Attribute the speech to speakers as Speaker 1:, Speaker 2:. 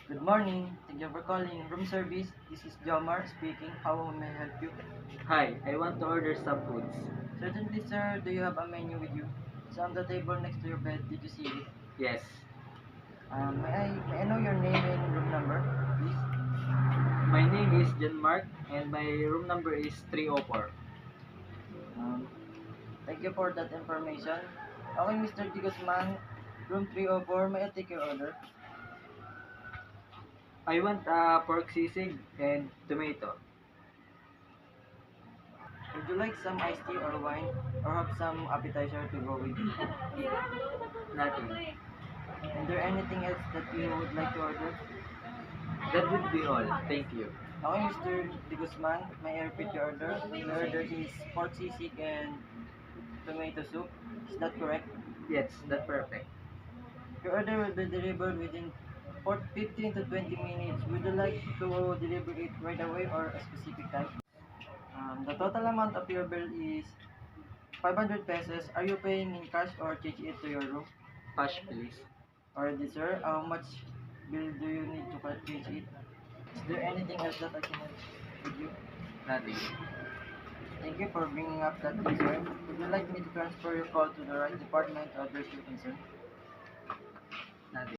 Speaker 1: Good morning. Thank you for calling room service. This is Jomar speaking. How may I help you?
Speaker 2: Hi, I want to order some foods.
Speaker 1: Certainly, sir. Do you have a menu with you? It's on the table next to your bed. Did you see it?
Speaker 2: Yes.
Speaker 1: May I know your name and room number, please?
Speaker 2: My name is John Mark and my room number is 304.
Speaker 1: Um, Thank you for that information. Okay, Mr. D. Guzman, room 304. May I take your order?
Speaker 2: I want a pork sisig and tomato.
Speaker 1: Would you like some iced tea or wine, or have some appetizer to go with it?
Speaker 2: Nothing.
Speaker 1: Is there anything else that you would like to order?
Speaker 2: That would be all. Thank you.
Speaker 1: Okay, Mr. De Guzman, may I repeat your order? The order is pork sisig and tomato soup. Is that correct?
Speaker 2: Yes, that's perfect.
Speaker 1: Your order will be delivered within 15 to 20 minutes. Would you like to deliver it right away or a specific time? The total amount of your bill is 500 pesos. Are you paying in cash or change it to your room?
Speaker 2: Cash, please.
Speaker 1: Already, sir. How much bill do you need to change it? Is there anything else that I can help with you?
Speaker 2: Nothing.
Speaker 1: Thank you for bringing up that concern. Would you like me to transfer your call to the right department to address your concern?